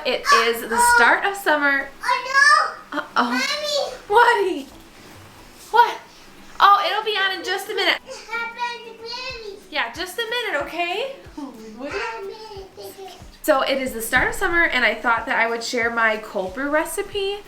it is the start of summer. Oh no! Uh-oh. Mommy! What? What? Oh, it'll be on in just a minute. It happened to baby. Yeah, just a minute, okay? What So it is the start of summer, and I thought that I would share my cold brew recipe.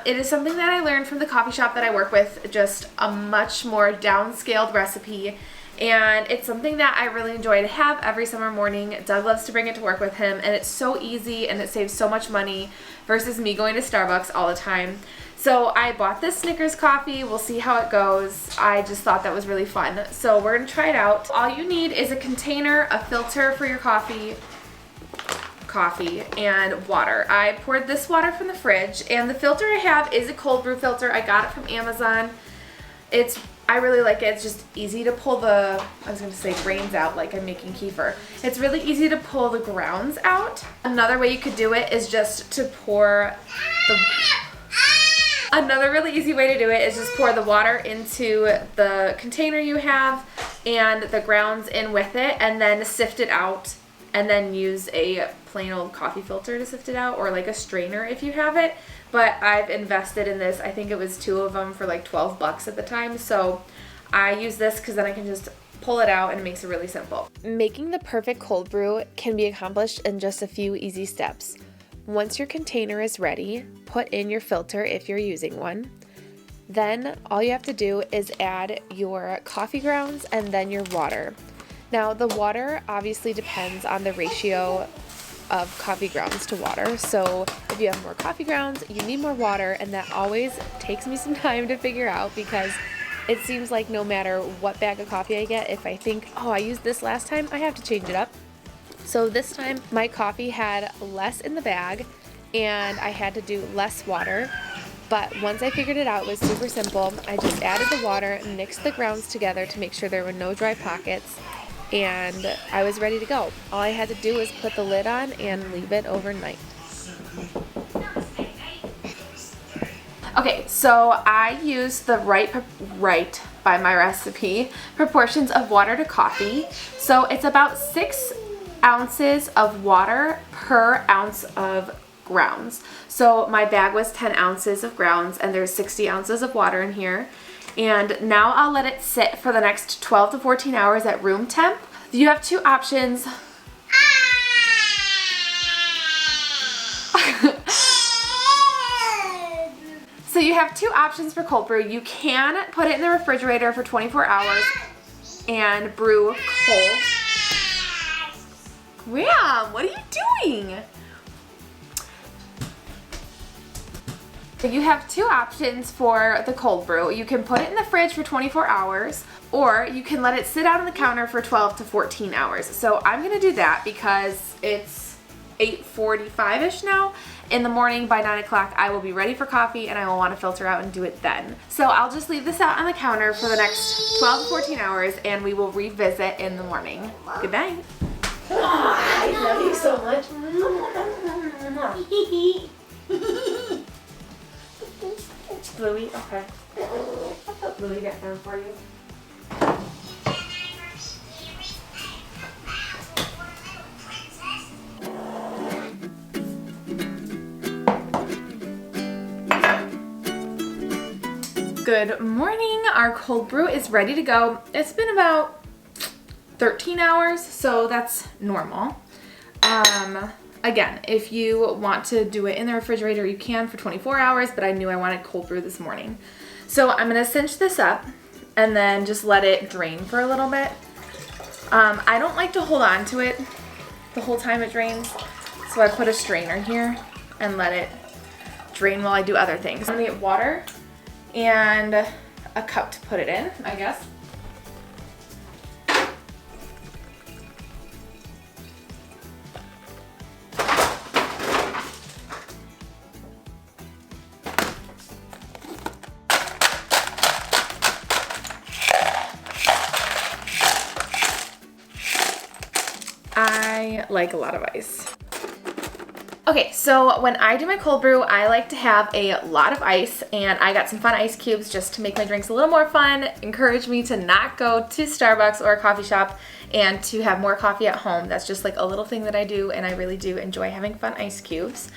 It is something that I learned from the coffee shop that I work with, just a much more downscaled recipe. And it's something that I really enjoy to have every summer morning. Doug loves to bring it to work with him, and it's so easy and it saves so much money versus me going to Starbucks all the time. So I bought this Snickers coffee. We'll see how it goes. I just thought that was really fun. So we're gonna try it out. All you need is a container, a filter for your coffee, and water. I poured this water from the fridge, and the filter I have is a cold brew filter. I got it from Amazon. I really like it. It's just easy to pull the, I was gonna say grains out like I'm making kefir. It's really easy to pull the grounds out. Another way you could do it is just to pour the, another really easy way to do it is just pour the water into the container you have and the grounds in with it, and then sift it out, and then use a plain old coffee filter to sift it out, or like a strainer if you have it. But I've invested in this. I think it was 2 of them for like 12 bucks at the time. So I use this because then I can just pull it out and it makes it really simple. Making the perfect cold brew can be accomplished in just a few easy steps. Once your container is ready, put in your filter if you're using one. Then all you have to do is add your coffee grounds and then your water. Now the water obviously depends on the ratio of coffee grounds to water. So if you have more coffee grounds, you need more water, and that always takes me some time to figure out because it seems like no matter what bag of coffee I get, if I think, oh, I used this last time, I have to change it up. So this time my coffee had less in the bag and I had to do less water. But once I figured it out, it was super simple. I just added the water, mixed the grounds together to make sure there were no dry pockets, and I was ready to go. All I had to do was put the lid on and leave it overnight. Okay, so I used the right by my recipe proportions of water to coffee. So it's about 6 ounces of water per ounce of grounds. So my bag was 10 ounces of grounds, and there's 60 ounces of water in here. And now I'll let it sit for the next 12 to 14 hours at room temp. You have 2 options. So you have 2 options for cold brew. You can put it in the refrigerator for 24 hours and brew cold. Graham, what are you doing? You have 2 options for the cold brew. You can put it in the fridge for 24 hours, or you can let it sit out on the counter for 12 to 14 hours. So I'm gonna do that because it's 8:45-ish now. In the morning by 9 o'clock, I will be ready for coffee and I will want to filter out and do it then. So I'll just leave this out on the counter for the next 12 to 14 hours and we will revisit in the morning. Good night. I love you so much. Bluey, okay. I'll put Bluey back down for you. Good morning. Our cold brew is ready to go. It's been about 13 hours, so that's normal. Again, if you want to do it in the refrigerator, you can for 24 hours, but I knew I wanted cold brew this morning. So I'm gonna cinch this up and then just let it drain for a little bit. I don't like to hold on to it the whole time it drains, so I put a strainer here and let it drain while I do other things. I'm gonna get water and a cup to put it in, I guess. I like a lot of ice. Okay, so when I do my cold brew, I like to have a lot of ice, and I got some fun ice cubes just to make my drinks a little more fun, encourage me to not go to Starbucks or a coffee shop and to have more coffee at home. That's just like a little thing that I do, and I really do enjoy having fun ice cubes.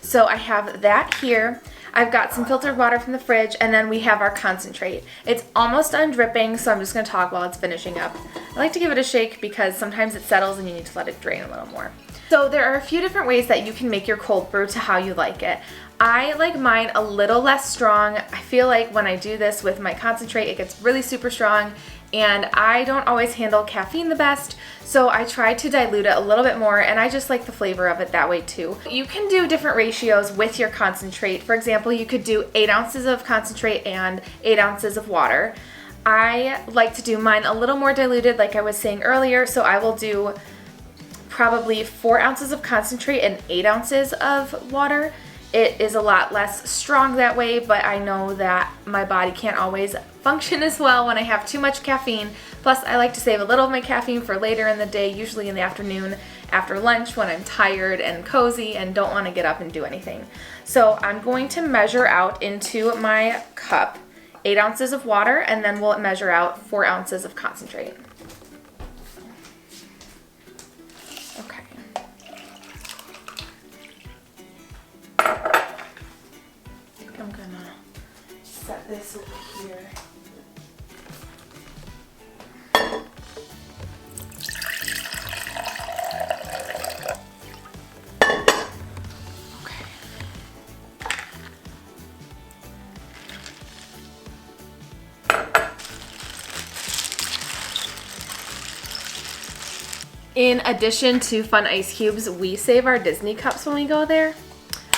So I have that here. I've got some filtered water from the fridge, and then we have our concentrate. It's almost done dripping, so I'm just gonna talk while it's finishing up. I like to give it a shake because sometimes it settles and you need to let it drain a little more. So there are a few different ways that you can make your cold brew to how you like it. I like mine a little less strong. I feel like when I do this with my concentrate, it gets really super strong, and I don't always handle caffeine the best, so I try to dilute it a little bit more, and I just like the flavor of it that way too. You can do different ratios with your concentrate. For example, you could do 8 ounces of concentrate and 8 ounces of water. I like to do mine a little more diluted, like I was saying earlier, so I will do probably 4 ounces of concentrate and 8 ounces of water. It is a lot less strong that way, but I know that my body can't always function as well when I have too much caffeine. Plus, I like to save a little of my caffeine for later in the day, usually in the afternoon after lunch when I'm tired and cozy and don't want to get up and do anything. So I'm going to measure out into my cup 8 ounces of water, and then we'll measure out 4 ounces of concentrate. Okay. I'm gonna set this over here. Okay. In addition to fun ice cubes, we save our Disney cups when we go there.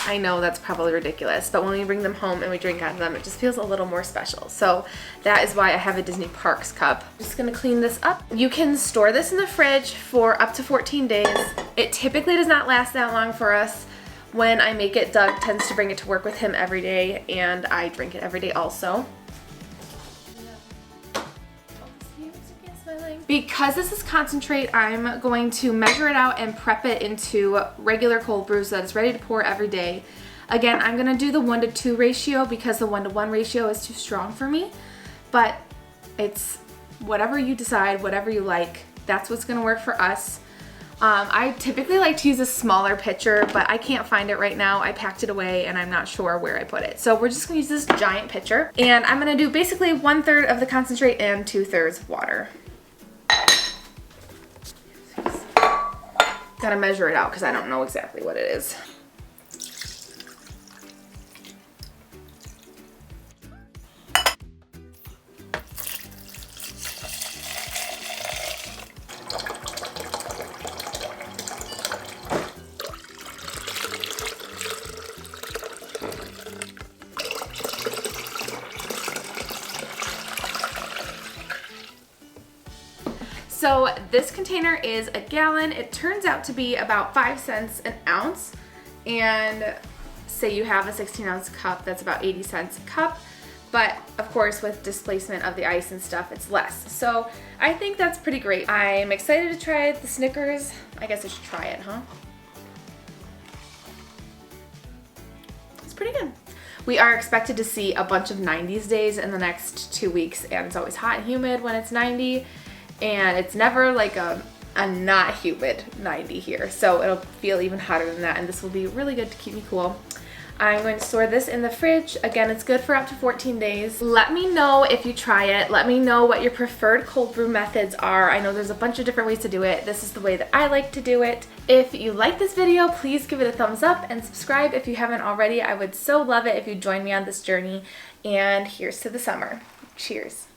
I know that's probably ridiculous, but when we bring them home and we drink out of them, it just feels a little more special. So that is why I have a Disney Parks cup. I'm just gonna clean this up. You can store this in the fridge for up to 14 days. It typically does not last that long for us. When I make it, Doug tends to bring it to work with him every day, and I drink it every day also. Because this is concentrate, I'm going to measure it out and prep it into regular cold brew so that it's ready to pour every day. Again, I'm gonna do the 1-to-2 ratio because the 1-to-1 ratio is too strong for me, but it's whatever you decide, whatever you like, that's what's gonna work for us. I typically like to use a smaller pitcher, but I can't find it right now. I packed it away and I'm not sure where I put it. So we're just gonna use this giant pitcher, and I'm gonna do basically 1/3 of the concentrate and 2/3 of water. Gotta measure it out because I don't know exactly what it is. So this container is a gallon. It turns out to be about 5 cents an ounce. And say you have a 16-ounce cup, that's about 80 cents a cup. But of course, with displacement of the ice and stuff, it's less. So I think that's pretty great. I'm excited to try the Snickers. I guess I should try it, huh? It's pretty good. We are expected to see a bunch of 90s days in the next 2 weeks, and it's always hot and humid when it's 90. And it's never like a not humid 90 here, so it'll feel even hotter than that, and this will be really good to keep me cool. I'm going to store this in the fridge. Again, it's good for up to 14 days. Let me know if you try it. Let me know what your preferred cold brew methods are. I know there's a bunch of different ways to do it. This is the way that I like to do it. If you like this video, please give it a thumbs up and subscribe if you haven't already. I would so love it if you join me on this journey. And here's to the summer. Cheers.